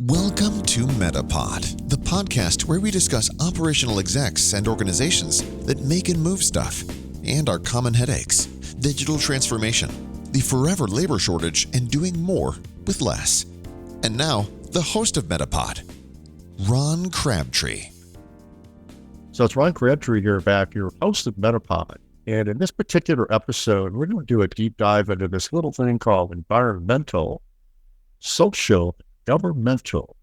Welcome to Metapod, the podcast where we discuss operational execs and organizations that make and move stuff, and our common headaches, digital transformation, the forever labor shortage, and doing more with less. And now, the host of Metapod, Ron Crabtree. So it's Ron Crabtree here back, your host of Metapod. And in this particular episode, we're going to do a deep dive into this little thing called environmental, social, governmental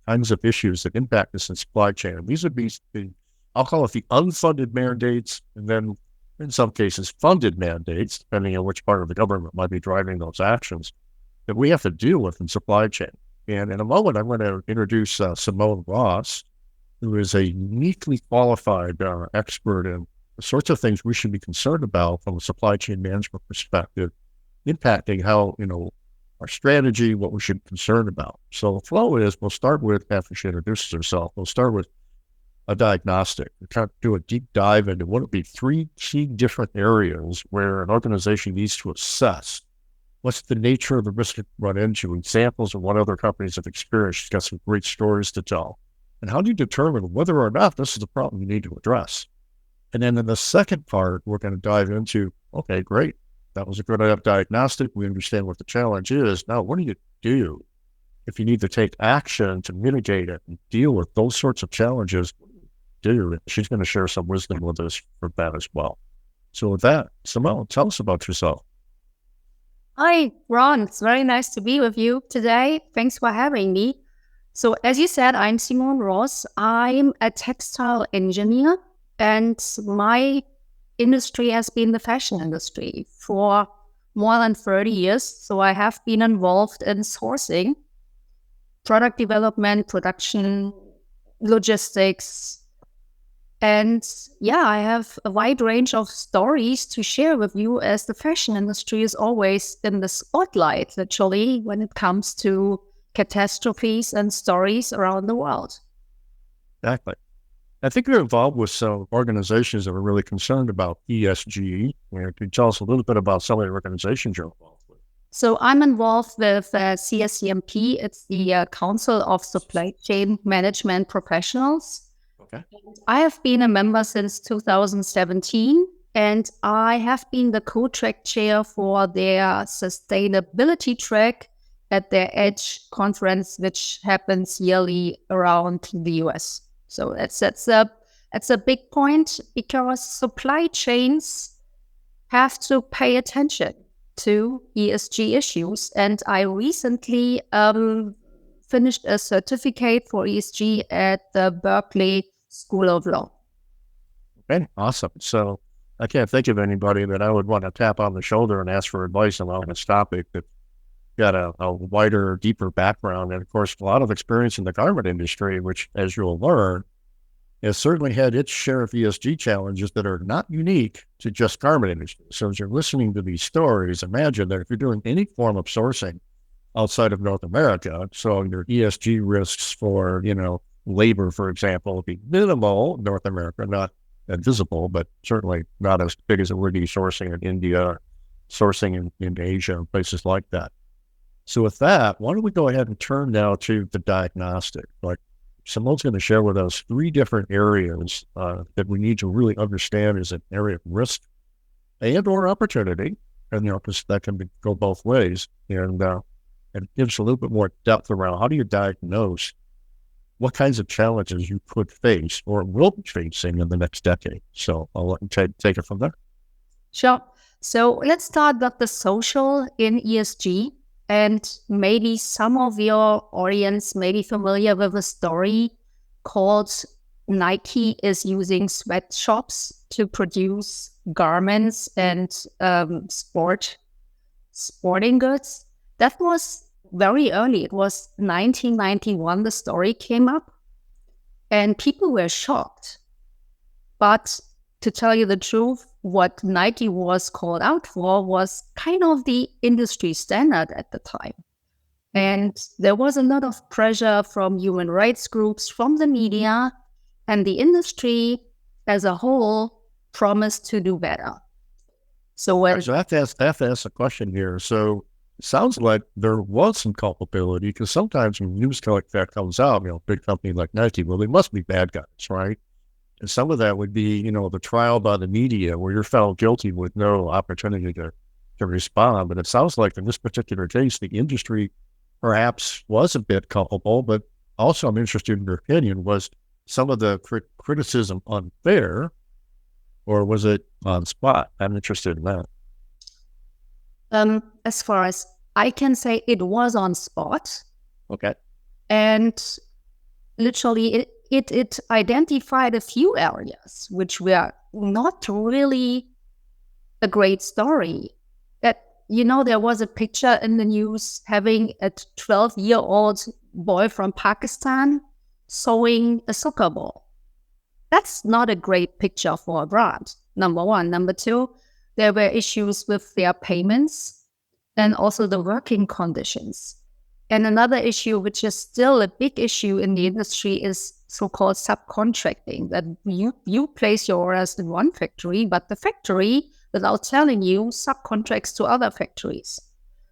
kinds of issues that impact us in supply chain. And these would be I'll call it the unfunded mandates, and then in some cases funded mandates, depending on which part of the government might be driving those actions that we have to deal with in supply chain. And in a moment, I'm going to introduce Simone Ross, who is a uniquely qualified expert in the sorts of things we should be concerned about from a supply chain management perspective, impacting how, our strategy, what we should be concerned about. So the flow is, we'll start with, after she introduces herself, we'll start with a diagnostic. We're trying to do a deep dive into what would be three key different areas where an organization needs to assess what's the nature of the risk it run into, examples of what other companies have experienced. She's got some great stories to tell. And how do you determine whether or not this is a problem you need to address? And then in the second part, we're going to dive into, okay, great. That was a good diagnostic. We understand what the challenge is. Now, what do you do if you need to take action to mitigate it and deal with those sorts of challenges? She's going to share some wisdom with us for that as well. So with that, Simone, tell us about yourself. Hi, Ron. It's very nice to be with you today. Thanks for having me. So as you said, I'm Simone Ross. I'm a textile engineer, and my industry has been the fashion industry for more than 30 years. So I have been involved in sourcing, product development, production, logistics. And I have a wide range of stories to share with you, as the fashion industry is always in the spotlight, literally, when it comes to catastrophes and stories around the world. Exactly. I think you're involved with some organizations that are really concerned about ESG. Can you tell us a little bit about some of the organizations you're involved with? So I'm involved with CSCMP. It's the Council of Supply Chain Management Professionals. Okay. And I have been a member since 2017, and I have been the co-track chair for their sustainability track at their EDGE conference, which happens yearly around the US. So that's a big point, because supply chains have to pay attention to ESG issues. And I recently finished a certificate for ESG at the Berkeley School of Law. Okay, awesome. So I can't think of anybody that I would want to tap on the shoulder and ask for advice on this topic that got a wider, deeper background, and of course, a lot of experience in the garment industry, which, as you'll learn, has certainly had its share of ESG challenges that are not unique to just garment industry. So as you're listening to these stories, imagine that if you're doing any form of sourcing outside of North America, so your ESG risks for, labor, for example, would be minimal in North America, not invisible, but certainly not as big as it would be sourcing in India, sourcing in Asia, places like that. So with that, why don't we go ahead and turn now to the diagnostic? Like, Simone's going to share with us three different areas that we need to really understand as an area of risk and or opportunity. And, because that can go both ways. And it gives a little bit more depth around how do you diagnose what kinds of challenges you could face or will be facing in the next decade. So I'll let you take it from there. Sure. So let's start with the social in ESG. And maybe some of your audience may be familiar with a story called Nike is using sweatshops to produce garments and sporting goods. That was very early. It was 1991 the story came up, and people were shocked. But to tell you the truth, what Nike was called out for was kind of the industry standard at the time. And there was a lot of pressure from human rights groups, from the media, and the industry as a whole promised to do better. So I have to ask a question here. So sounds like there was some culpability, because sometimes when news like that comes out, big company like Nike, well, they must be bad guys, right? And some of that would be, the trial by the media where you're found guilty with no opportunity to respond. But it sounds like in this particular case, the industry perhaps was a bit culpable, but also I'm interested in your opinion. Was some of the criticism unfair, or was it on spot? I'm interested in that. As far as I can say, it was on spot. Okay. And literally it identified a few areas which were not really a great story. That, there was a picture in the news having a 12-year-old boy from Pakistan sewing a soccer ball. That's not a great picture for a brand, number one. Number two, there were issues with their payments and also the working conditions. And another issue, which is still a big issue in the industry, is so-called subcontracting, that you place your orders in one factory, but the factory, without telling you, subcontracts to other factories.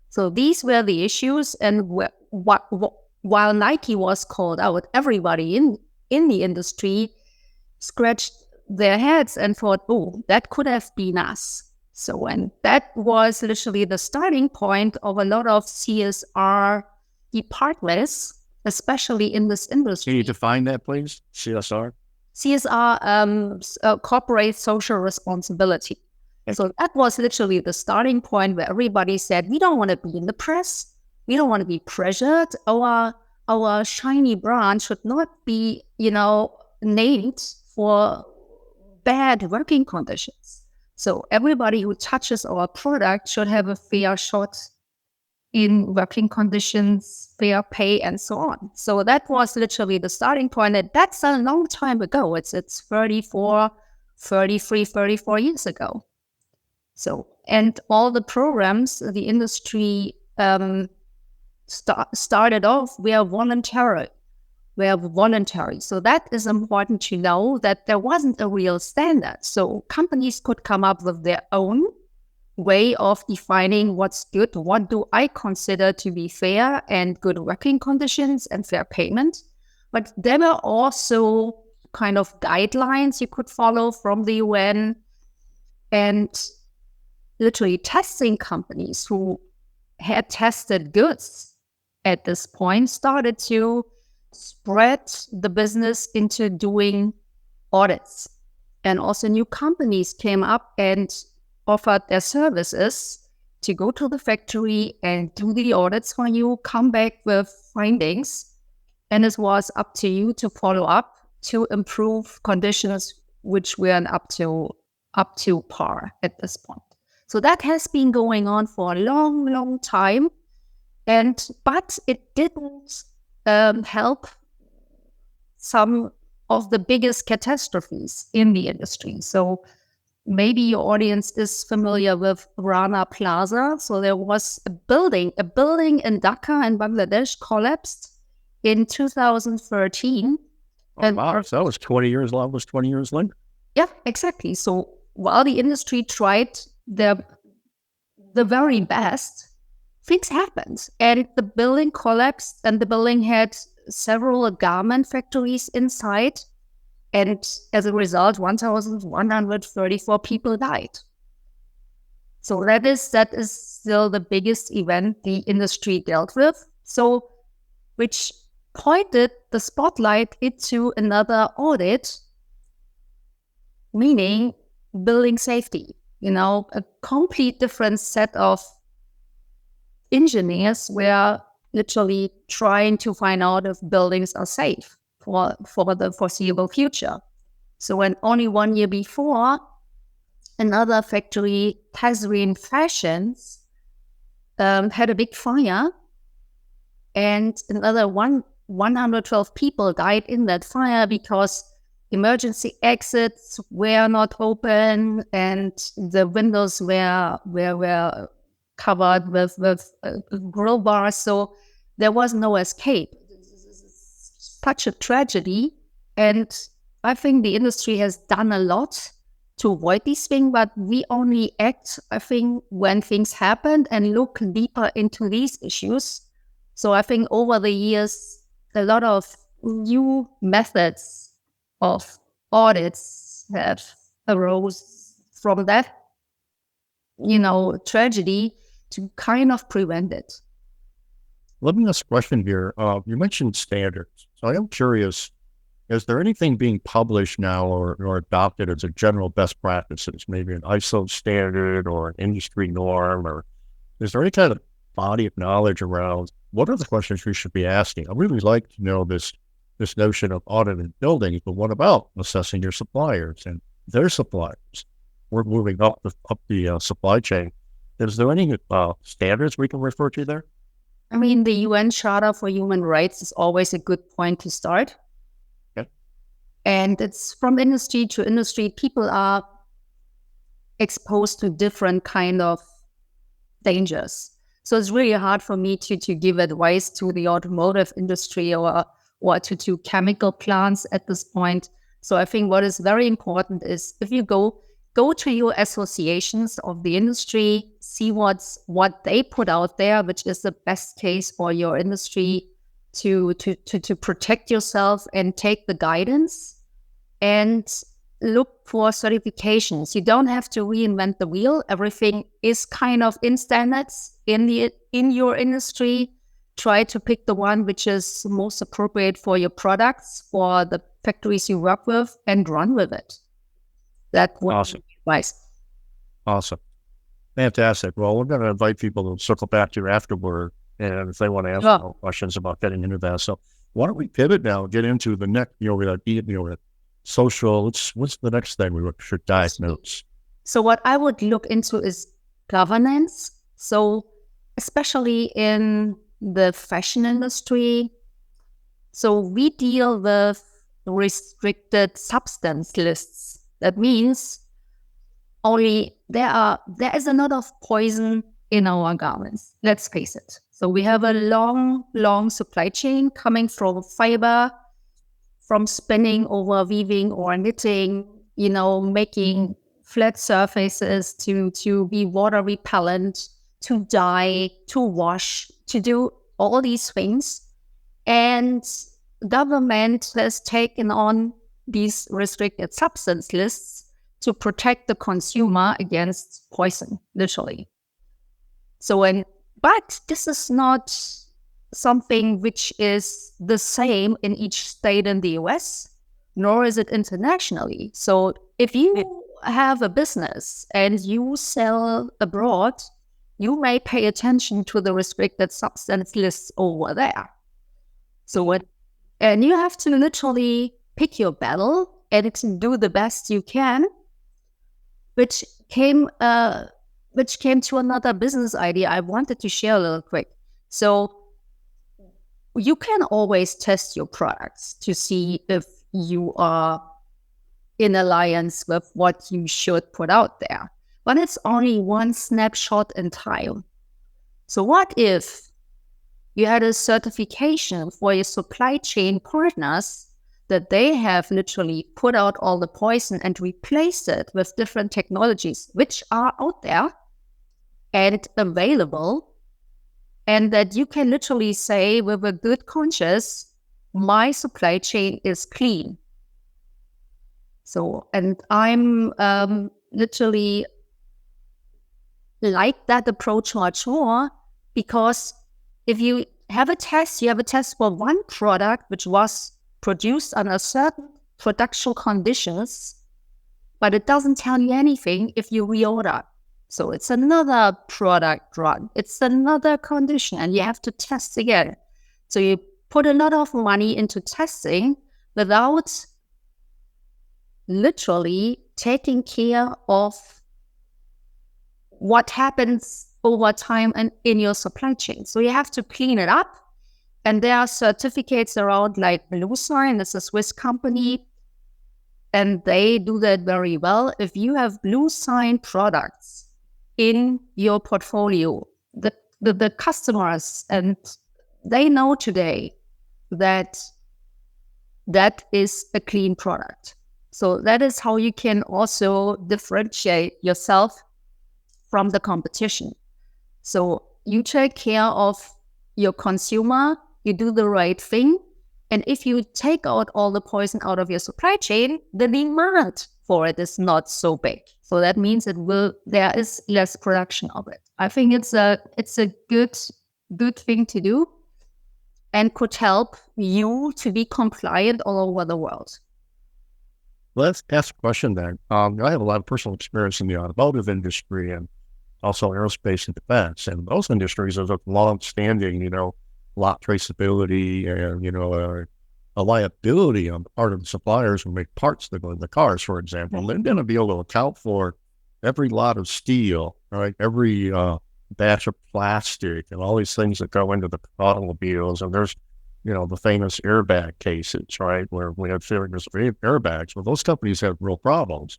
So these were the issues. And while Nike was called out, everybody in the industry scratched their heads and thought, oh, that could have been us. So, and that was literally the starting point of a lot of CSR departments, especially in this industry. Can you define that, please? CSR? CSR, corporate social responsibility. Okay. So that was literally the starting point where everybody said, we don't want to be in the press. We don't want to be pressured. Our shiny brand should not be, named for bad working conditions. So everybody who touches our product should have a fair shot in working conditions, fair pay, and so on. So that was literally the starting point. And that's a long time ago. It's 34 years ago. So, and all the programs the industry started off were voluntary. So that is important to know, that there wasn't a real standard. So companies could come up with their own way of defining what's good. What do I consider to be fair and good working conditions and fair payment? But there were also kind of guidelines you could follow from the UN, and literally testing companies who had tested goods at this point started to spread the business into doing audits. And also new companies came up and offered their services to go to the factory and do the audits for you, come back with findings, and it was up to you to follow up to improve conditions which weren't up to par at this point. So that has been going on for a long, long time, but it didn't help some of the biggest catastrophes in the industry. So maybe your audience is familiar with Rana Plaza. So there was a building in Dhaka in Bangladesh collapsed in 2013. Oh, wow, so that was 20 years long, was 20 years later. Yeah, exactly. So while the industry tried the very best, things happened, and the building collapsed, and the building had several garment factories inside, and as a result, 1,134 people died. So that is still the biggest event the industry dealt with. So, which pointed the spotlight into another audit, meaning building safety. A complete different set of engineers were literally trying to find out if buildings are safe for the foreseeable future. So when only 1 year before, another factory, Tazreen Fashions, had a big fire, and another 112 people died in that fire because emergency exits were not open and the windows were covered with grill bars, so there was no escape. Such a tragedy, and I think the industry has done a lot to avoid these things, but we only act, I think, when things happen and look deeper into these issues. So I think over the years, a lot of new methods of audits have arose from that, tragedy to kind of prevent it. Let me ask a question here. You mentioned standards. So I am curious, is there anything being published now or adopted as a general best practices, maybe an ISO standard or an industry norm, or is there any kind of body of knowledge around what are the questions we should be asking? I really like to know this notion of auditing buildings, but what about assessing your suppliers and their suppliers? We're moving up the supply chain. Is there any standards we can refer to there? I mean, the UN Charter for Human Rights is always a good point to start. Okay. And it's from industry to industry. People are exposed to different kind of dangers. So it's really hard for me to give advice to the automotive industry or to chemical plants at this point. So I think what is very important is if you go to your associations of the industry, see what they put out there, which is the best case for your industry to protect yourself and take the guidance and look for certifications. You don't have to reinvent the wheel. Everything is kind of in standards in your industry. Try to pick the one which is most appropriate for your products, for the factories you work with, and run with it. That would Awesome. be advice. Awesome. Fantastic. Well, we're going to invite people to circle back to you afterward, and if they want to ask more questions about getting into that. So why don't we pivot now, get into the next, social, what's the next thing we should diagnose? So what I would look into is governance. So especially in the fashion industry, so we deal with restricted substance lists. That means only there is a lot of poison in our garments. Let's face it. So we have a long supply chain coming from fiber, from spinning over weaving or knitting, making flat surfaces to be water repellent, to dye, to wash, to do all these things. And government has taken on these restricted substance lists to protect the consumer against poison, literally. But this is not something which is the same in each state in the US, nor is it internationally. So if you have a business and you sell abroad, you may pay attention to the restricted substance lists over there. And you have to literally pick your battle and do the best you can, which came to another business idea I wanted to share a little quick. So you can always test your products to see if you are in alliance with what you should put out there. But it's only one snapshot in time. So what if you had a certification for your supply chain partners that they have literally put out all the poison and replaced it with different technologies which are out there and available, and that you can literally say with a good conscience, my supply chain is clean. So, and I'm literally like that approach much more, because if you have a test, you have a test for one product which was produced under certain production conditions, but it doesn't tell you anything if you reorder. So it's another product run, it's another condition, and you have to test again. So you put a lot of money into testing without literally taking care of what happens over time and in your supply chain. So you have to clean it up. And there are certificates around, like BlueSign, it's a Swiss company, and they do that very well. If you have BlueSign products in your portfolio, the customers, and they know today that that is a clean product. So that is how you can also differentiate yourself from the competition. So you take care of your consumer, you do the right thing. And if you take out all the poison out of your supply chain, the demand for it is not so big. So that means there is less production of it. I think it's a good thing to do and could help you to be compliant all over the world. Let's ask a question then. I have a lot of personal experience in the automotive industry and also aerospace and defense. And those industries are long-standing, lot traceability and, a liability on the part of the suppliers who make parts that go in the cars, for example. They're going to be able to account for every lot of steel, right? Every batch of plastic and all these things that go into the automobiles. And there's, the famous airbag cases, right? Where we had failures of airbags. Well, those companies had real problems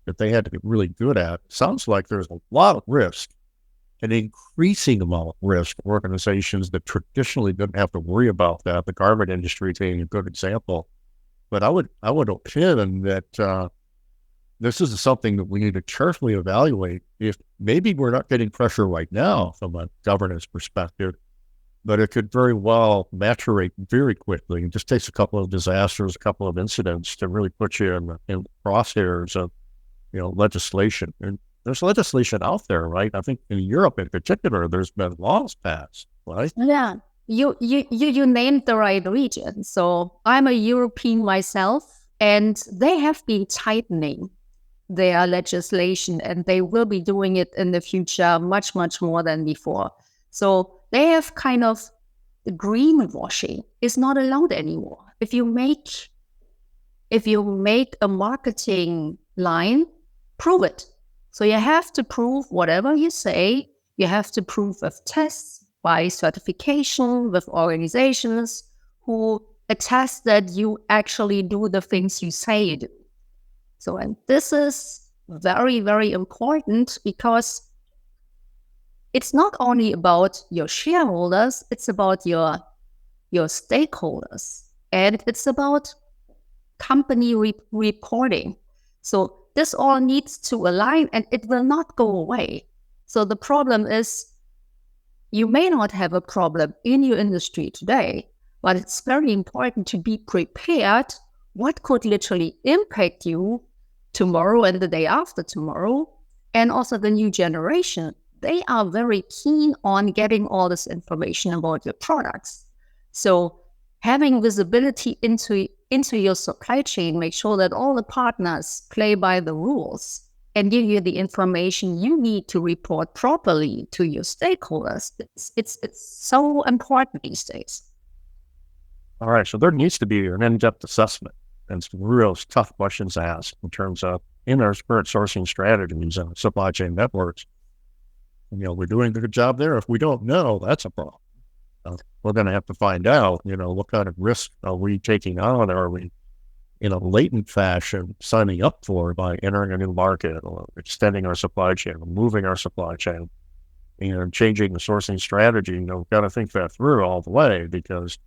that they had to get really good at. Sounds like there's a lot of risk, an increasing amount of risk for organizations that traditionally didn't have to worry about that. The garment industry being a good example. But I would opine that this is something that we need to carefully evaluate. If maybe we're not getting pressure right now from a governance perspective, but it could very well maturate very quickly. It just takes a couple of disasters, a couple of incidents to really put you in crosshairs of, legislation. And there's legislation out there, right? I think in Europe in particular, there's been laws passed, right? Yeah, you named the right region. So I'm a European myself, and they have been tightening their legislation, and they will be doing it in the future much, much more than before. So they have kind of the greenwashing is not allowed anymore. If you make a marketing line, prove it. So you have to prove whatever you say. You have to prove with tests, by certification, with organizations who attest that you actually do the things you say you do. So, and this is very, very important because it's not only about your shareholders, it's about your stakeholders, and it's about company reporting. So this all needs to align, and it will not go away. So the problem is, you may not have a problem in your industry today, but it's very important to be prepared what could literally impact you tomorrow and the day after tomorrow. And also the new generation, they are very keen on getting all this information about your products. So having visibility into your supply chain, make sure that all the partners play by the rules and give you the information you need to report properly to your stakeholders. It's so important these days. All right. So there needs to be an in-depth assessment and some real tough questions asked in terms of in our current sourcing strategies and supply chain networks. We're doing a good job there. If we don't know, that's a problem. We're going to have to find out, what kind of risk are we taking on? Are we in a latent fashion signing up for by entering a new market or extending our supply chain or moving our supply chain and changing the sourcing strategy? We've got to think that through all the way, because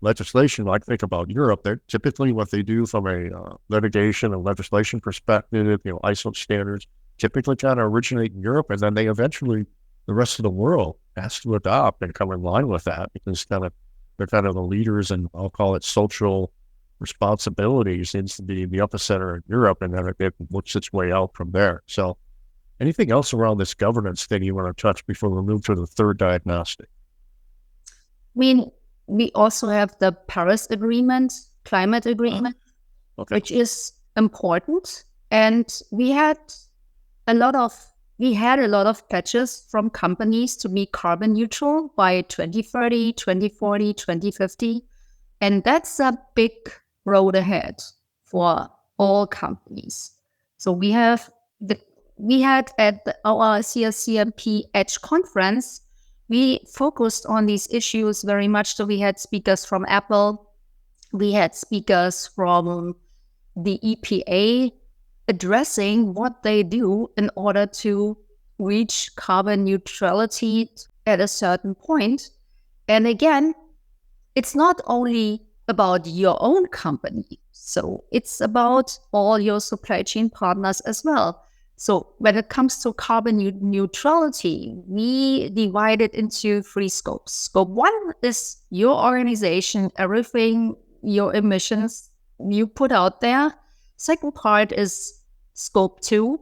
legislation, like think about Europe, they're typically what they do from a litigation and legislation perspective, ISO standards typically kind of originate in Europe, and then they eventually, the rest of the world has to adopt and come in line with that, because they're kind of the leaders, and I'll call it social responsibility seems to be the epicenter in Europe, and then it works its way out from there. So anything else around this governance thing you want to touch before we move to the third diagnostic? We also have the Paris Agreement, climate agreement, which is important. And we had a lot of pledges from companies to be carbon neutral by 2030, 2040, 2050. And that's a big road ahead for all companies. So we had at our CSCMP Edge conference, we focused on these issues very much. So we had speakers from Apple, we had speakers from the EPA addressing what they do in order to reach carbon neutrality at a certain point. And again, it's not only about your own company. So it's about all your supply chain partners as well. So when it comes to carbon neutrality, we divide it into 3 scopes. Scope 1 is your organization, everything, your emissions you put out there. Second part is scope 2,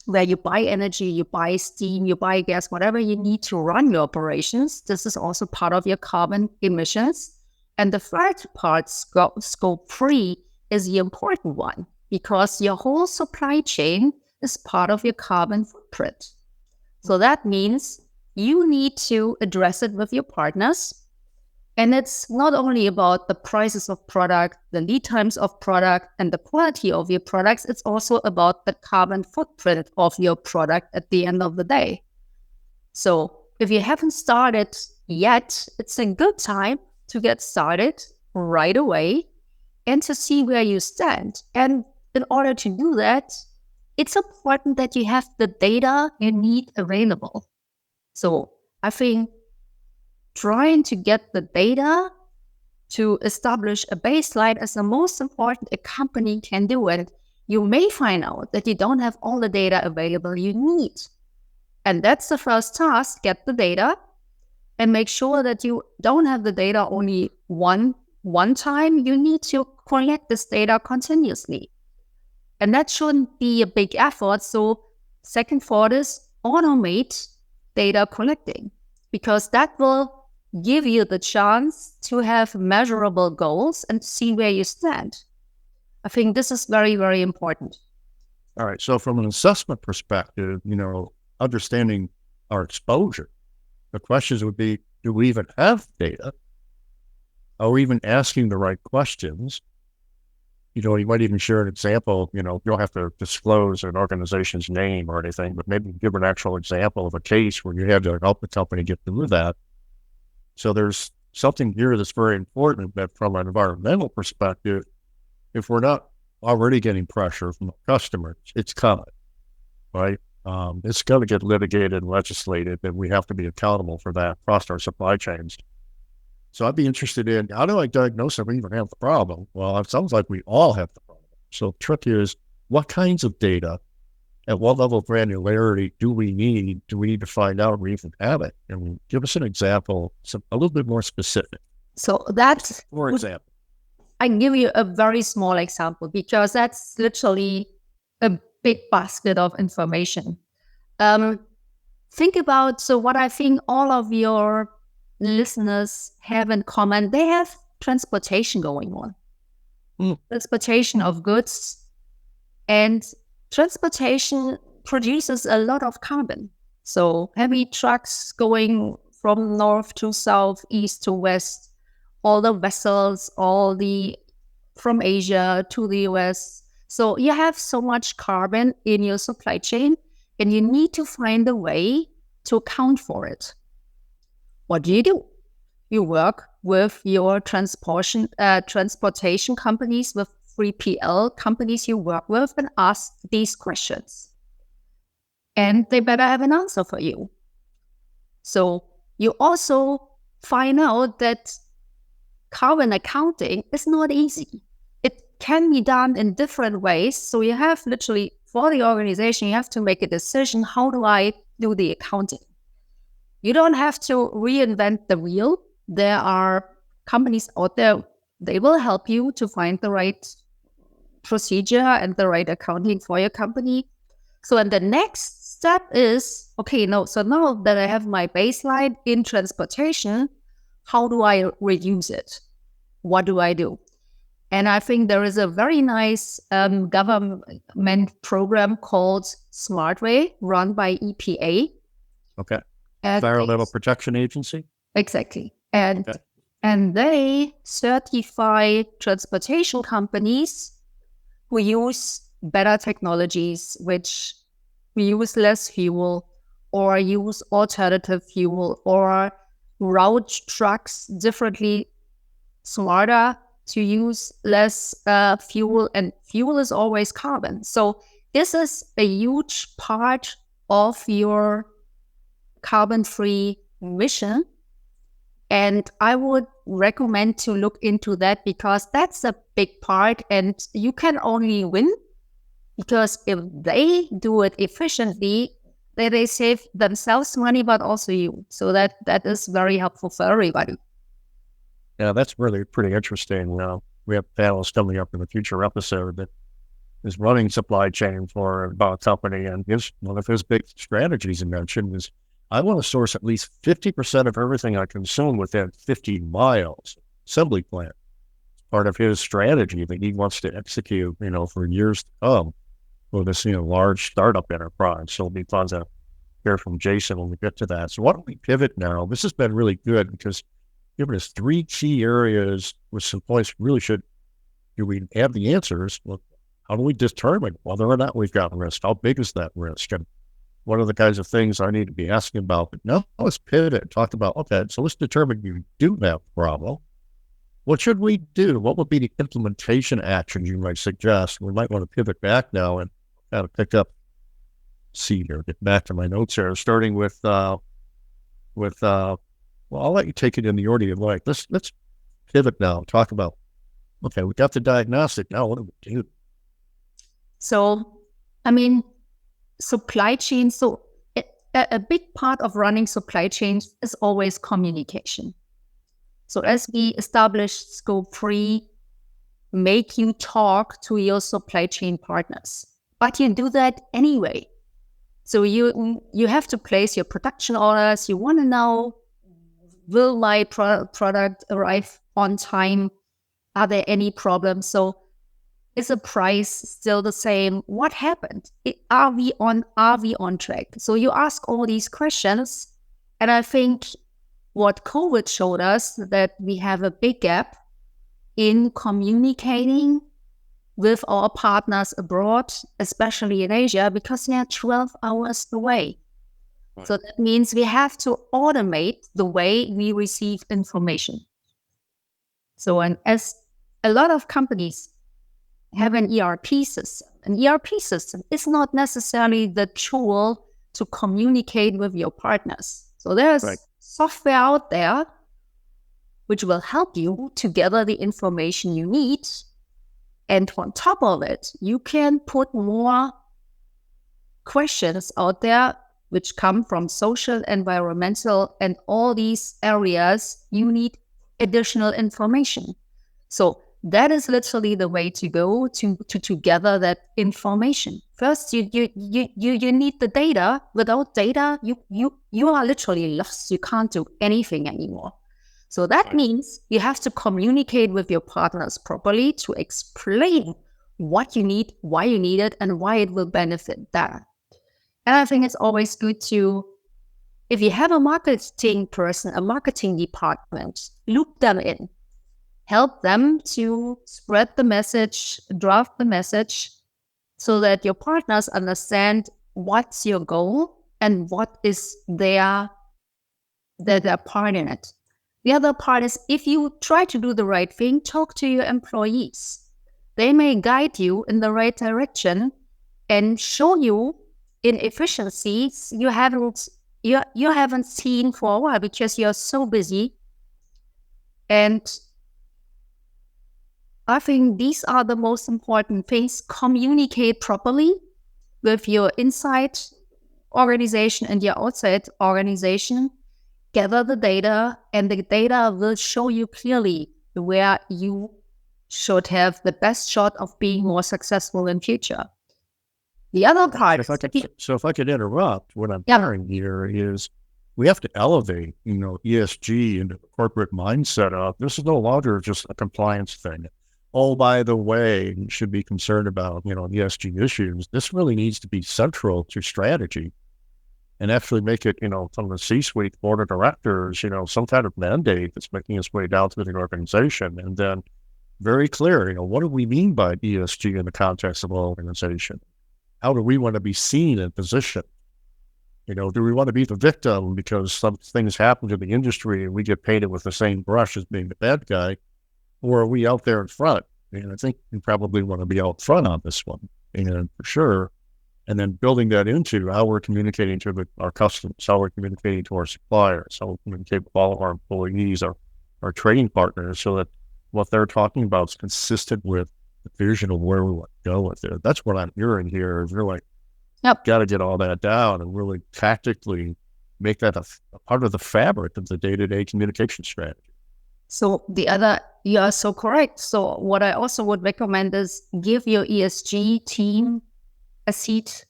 where you buy energy, you buy steam, you buy gas, whatever you need to run your operations. This is also part of your carbon emissions. And the third part, scope 3, is the important one, because your whole supply chain is part of your carbon footprint. So that means you need to address it with your partners. And it's not only about the prices of product, the lead times of product, and the quality of your products. It's also about the carbon footprint of your product at the end of the day. So if you haven't started yet, it's a good time to get started right away and to see where you stand. And in order to do that, it's important that you have the data you need available. So I think trying to get the data to establish a baseline is the most important a company can do. And you may find out that you don't have all the data available you need. And that's the first task: get the data and make sure that you don't have the data only one time. You need to collect this data continuously. And that shouldn't be a big effort. So second thought is automate data collecting, because that will give you the chance to have measurable goals and see where you stand. I think this is very, very important. All right. So from an assessment perspective, understanding our exposure, the questions would be, do we even have data? Are we even asking the right questions? You might even share an example. You don't have to disclose an organization's name or anything, but maybe give an actual example of a case where you had to help the company get through that. So there's something here that's very important, that from an environmental perspective, if we're not already getting pressure from customers, it's coming, right? It's going to get litigated and legislated, and we have to be accountable for that across our supply chains. So I'd be interested in, how do I diagnose if we even have the problem? Well, it sounds like we all have the problem. So the trick is, what kinds of data, at what level of granularity do we need? Do we need to find out if we even have it? And give us an example, a little bit more specific. So that's, for example, I can give you a very small example, because that's literally a big basket of information. Think about, so what I think all of your listeners have in common, they have transportation going on. Transportation of goods, and transportation produces a lot of carbon. So heavy trucks going from north to south, east to west, all the vessels, from Asia to the US. So you have so much carbon in your supply chain, and you need to find a way to account for it. What do? You work with your transportation companies, with 3PL companies you work with, and ask these questions. And they better have an answer for you. So you also find out that carbon accounting is not easy. It can be done in different ways. So you have literally, for the organization, you have to make a decision: how do I do the accounting? You don't have to reinvent the wheel. There are companies out there, they will help you to find the right procedure and the right accounting for your company. So, and the next step is, so now that I have my baseline in transportation, how do I reduce it? What do I do? And I think there is a very nice government program called Smart Way, run by EPA. Okay. Environmental Protection Agency? Exactly. And they certify transportation companies who use better technologies, which use less fuel, or use alternative fuel, or route trucks differently, smarter, to use less fuel. And fuel is always carbon. So this is a huge part of your carbon-free mission. And I would recommend to look into that because that's a big part and you can only win because if they do it efficiently, they save themselves money, but also you. So that is very helpful for everybody. Yeah, that's really pretty interesting. We have panels coming up in a future episode that is running supply chain for a company, and one of his big strategies he mentioned is, I want to source at least 50% of everything I consume within 50 miles. Assembly plant. Part of his strategy that he wants to execute, for years to come for this, large startup enterprise. So it'll be fun to hear from Jason when we get to that. So why don't we pivot now? This has been really good because given us 3 key areas with some points do we have the answers? Well, how do we determine whether or not we've got risk? How big is that risk? And what are the kinds of things I need to be asking about? But now let's pivot and talk about, okay, so let's determine you do have a problem. What should we do? What would be the implementation actions you might suggest? We might want to pivot back now and kind of pick up, get back to my notes here, starting with well, I'll let you take it in the order you like. Let's pivot now and talk about, okay, we got the diagnostic. Now what do we do? So, supply chain. So a big part of running supply chains is always communication. So as we established scope 3, make you talk to your supply chain partners, but you do that anyway. So you have to place your production orders. You want to know, will my product arrive on time? Are there any problems? So is the price still the same? What happened? Are we on track? So you ask all these questions, and I think what COVID showed us that we have a big gap in communicating with our partners abroad, especially in Asia, because they are 12 hours away. Right. So that means we have to automate the way we receive information. So, and as a lot of companies have an ERP system is not necessarily the tool to communicate with your partners. So there's software out there which will help you to gather the information you need. And on top of it, you can put more questions out there which come from social, environmental, and all these areas. You need additional information. So that is literally the way to go to gather that information. First, you need the data. Without data, you are literally lost. You can't do anything anymore. So that means you have to communicate with your partners properly to explain what you need, why you need it, and why it will benefit them. And I think it's always good to, if you have a marketing person, a marketing department, loop them in. Help them to spread the message, draft the message, so that your partners understand what's your goal and what is their part in it. The other part is, if you try to do the right thing, talk to your employees. They may guide you in the right direction and show you inefficiencies you haven't seen for a while because you're so busy. And I think these are the most important things. Communicate properly with your inside organization and your outside organization. Gather the data, and the data will show you clearly where you should have the best shot of being more successful in future. The other part... So if I could interrupt, what I'm hearing here is we have to elevate, ESG into the corporate mindset of, this is no longer just a compliance thing. Oh, by the way, you should be concerned about, ESG issues. This really needs to be central to strategy and actually make it, from the C-suite board of directors, some kind of mandate that's making its way down to the organization. And then very clear, what do we mean by ESG in the context of an organization? How do we want to be seen and positioned? Do we want to be the victim because some things happen to the industry and we get painted with the same brush as being the bad guy? Or are we out there in front? And I think we probably want to be out front on this one. And for sure, and then building that into how we're communicating to our customers, how we're communicating to our suppliers, how we communicate with all of our employees, our trading partners, so that what they're talking about is consistent with the vision of where we want to go with it. That's what I'm hearing here. Is really got to get all that down and really tactically make that a part of the fabric of the day-to-day communication strategy. So you are so correct. So what I also would recommend is give your ESG team a seat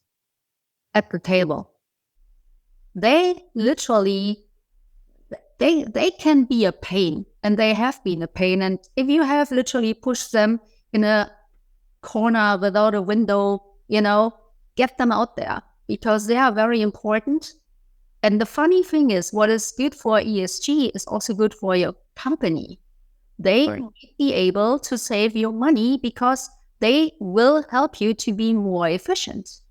at the table. They literally, they can be a pain, and they have been a pain. And if you have literally pushed them in a corner without a window, get them out there, because they are very important. And the funny thing is, what is good for ESG is also good for your company. They might be able to save you money because they will help you to be more efficient.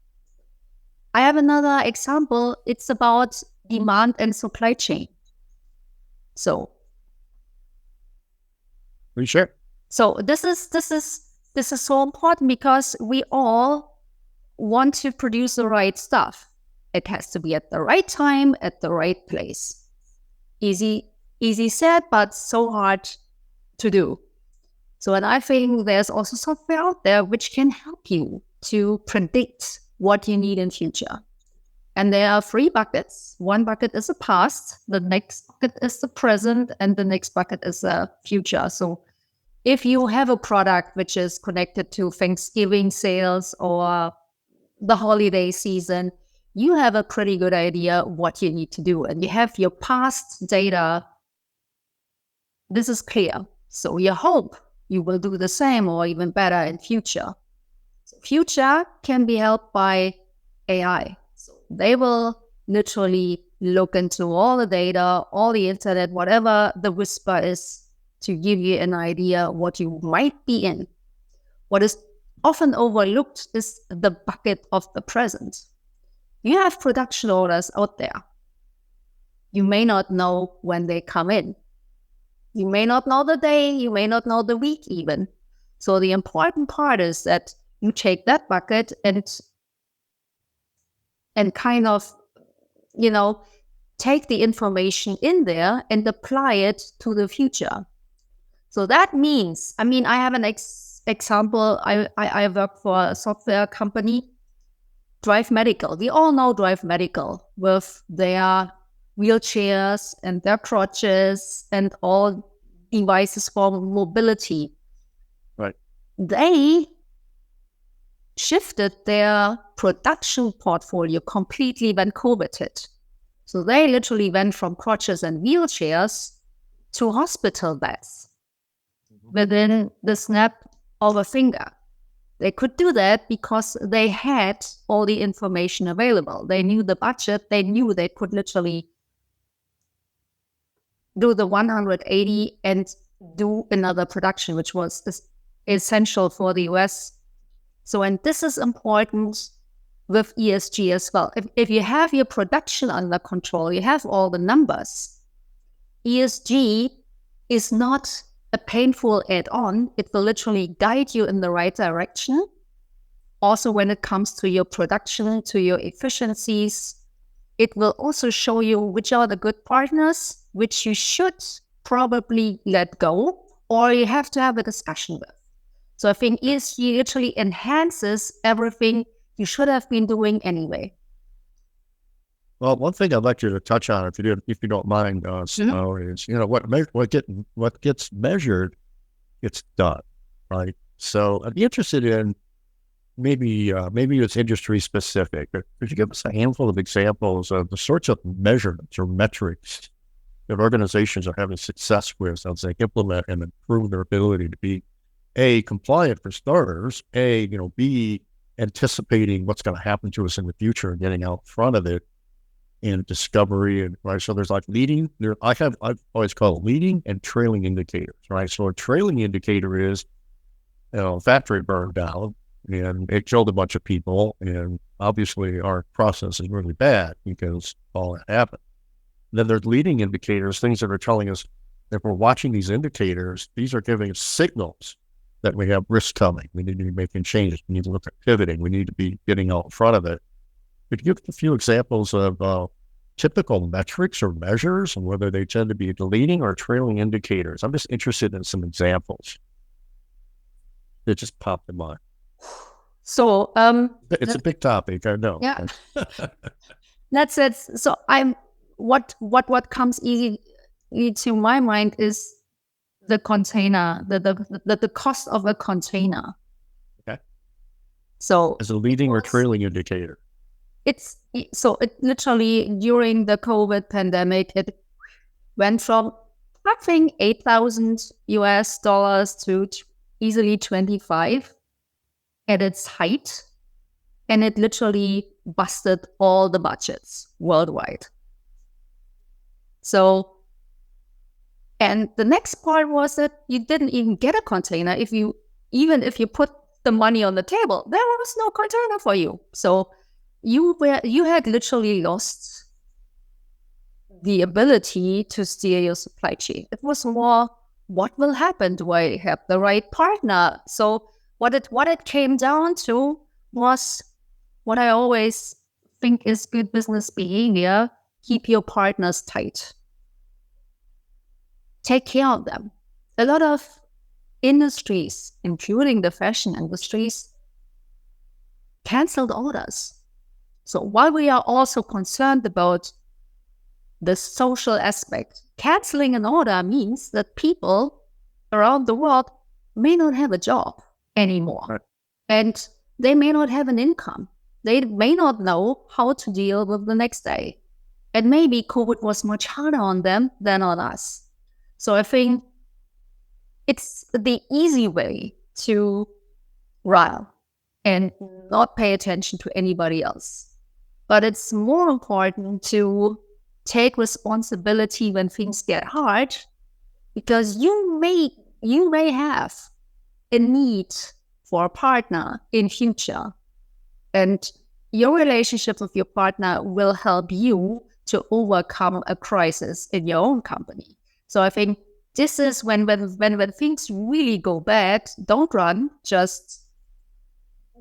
I have another example. It's about demand and supply chain. So, sure. So this is so important, because we all want to produce the right stuff. It has to be at the right time, at the right place. Easy said, but so hard to do. So, and I think there's also software out there which can help you to predict what you need in future. And there are 3 buckets. One bucket is the past, the next bucket is the present, and the next bucket is the future. So if you have a product which is connected to Thanksgiving sales or the holiday season, you have a pretty good idea what you need to do. And you have your past data. This is clear. So you hope you will do the same or even better in future. So future can be helped by AI. So they will literally look into all the data, all the internet, whatever the whisper is, to give you an idea what you might be in. What is often overlooked is the bucket of the present. You have production orders out there. You may not know when they come in. You may not know the day, you may not know the week even. So the important part is that you take that bucket and kind of, take the information in there and apply it to the future. So that means, I have an example. I work for a software company, Drive Medical. We all know Drive Medical with their wheelchairs and their crutches and all devices for mobility. Right. They shifted their production portfolio completely when COVID hit. So they literally went from crutches and wheelchairs to hospital beds within the snap of a finger. They could do that because they had all the information available. They knew the budget. They knew they could literally do the 180 and do another production, which was essential for the US. So, and this is important with ESG as well. If you have your production under control, you have all the numbers, ESG is not a painful add-on. It will literally guide you in the right direction. Also, when it comes to your production, to your efficiencies, it will also show you which are the good partners, which you should probably let go, or you have to have a discussion with. So I think ESG literally enhances everything you should have been doing anyway. Well, one thing I'd like you to touch on, if you don't mind, Simone, is what gets measured gets done, right? So I'd be interested in maybe it's industry specific, but could you give us a handful of examples of the sorts of measurements or metrics that organizations are having success with as they implement and improve their ability to be A, compliant for starters, B, anticipating what's going to happen to us in the future and getting out in front of it, and discovery, and right. So there's like leading. I've always called it leading and trailing indicators, right? So a trailing indicator is, factory burned down and it killed a bunch of people, and obviously our process is really bad because all that happened. And then there's leading indicators, things that are telling us if we're watching these indicators, these are giving us signals that we have risk coming. We need to be making changes. We need to look at pivoting. We need to be getting out in front of it. Could you give a few examples of typical metrics or measures and whether they tend to be the leading or trailing indicators? I'm just interested in some examples that just popped in mind. So It's a big topic, I know. Yeah. That's it. So what comes easy to my mind is the container, the cost of a container. Okay. So as a leading or trailing indicator. It literally during the COVID pandemic, it went from I think $8,000 to easily 25 at its height, and it literally busted all the budgets worldwide. So, and the next part was that you didn't even get a container if you put the money on the table, there was no container for you. So you had literally lost the ability to steer your supply chain. It was more, what will happen? Do I have the right partner? So what it came down to was what I always think is good business behavior: keep your partners tight. Take care of them. A lot of industries, including the fashion industries, canceled orders. So while we are also concerned about the social aspect, canceling an order means that people around the world may not have a job anymore. Right. And they may not have an income. They may not know how to deal with the next day. And maybe COVID was much harder on them than on us. So I think it's the easy way to run and not pay attention to anybody else. But it's more important to take responsibility when things get hard, because you may have a need for a partner in future, and your relationship with your partner will help you to overcome a crisis in your own company. So I think this is when things really go bad, don't run, just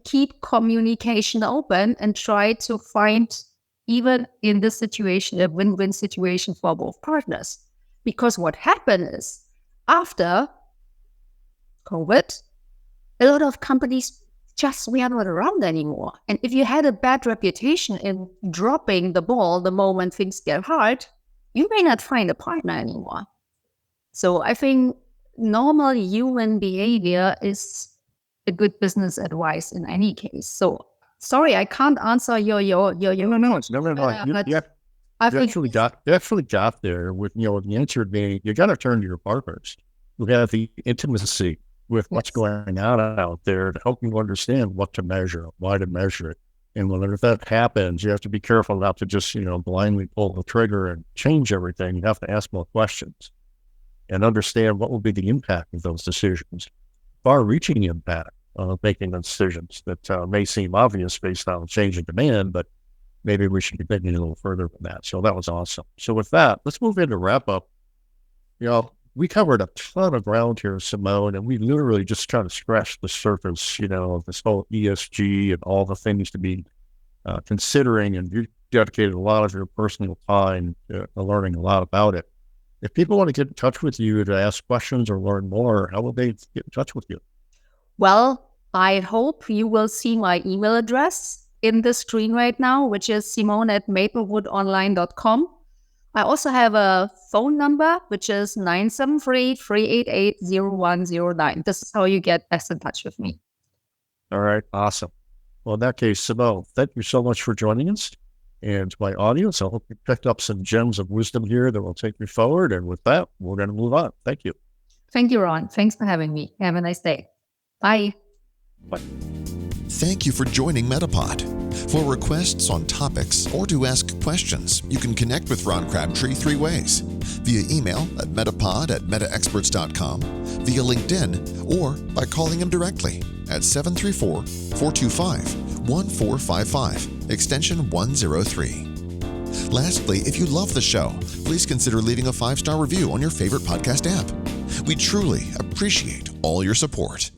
keep communication open and try to find, even in this situation, a win-win situation for both partners. Because what happened is, after COVID, a lot of companies just were not around anymore. And if you had a bad reputation in dropping the ball the moment things get hard, you may not find a partner anymore. So I think normal human behavior is a good business advice in any case. So sorry, I can't answer your. No. You actually got there with the answer being, you got to turn to your partners who have the intimacy with what's going on out there to help you understand what to measure, why to measure it. And if that happens, you have to be careful not to just blindly pull the trigger and change everything. You have to ask more questions and understand what will be the impact of those decisions, far-reaching impact of making the decisions that may seem obvious based on change in demand, but maybe we should be thinking a little further than that. So that was awesome. So with that, let's move into wrap up. We covered a ton of ground here, Simone, and we literally just kind of scratched the surface, of this whole ESG and all the things to be considering, and you dedicated a lot of your personal time to learning a lot about it. If people want to get in touch with you to ask questions or learn more, how will they get in touch with you? Well, I hope you will see my email address in the screen right now, which is simone@maplewoodonline.com. I also have a phone number, which is 973-388-0109. This is how you get best in touch with me. All right. Awesome. Well, in that case, Simone, thank you so much for joining us. And to my audience, I hope you picked up some gems of wisdom here that will take you forward. And with that, we're going to move on. Thank you. Thank you, Ron. Thanks for having me. Have a nice day. Bye. Bye. Thank you for joining Metapod. For requests on topics or to ask questions, you can connect with Ron Crabtree 3 ways: via email at metapod@metaexperts.com, via LinkedIn, or by calling him directly at 734-425-1455, extension 103. Lastly, if you love the show, please consider leaving a 5-star review on your favorite podcast app. We truly appreciate all your support.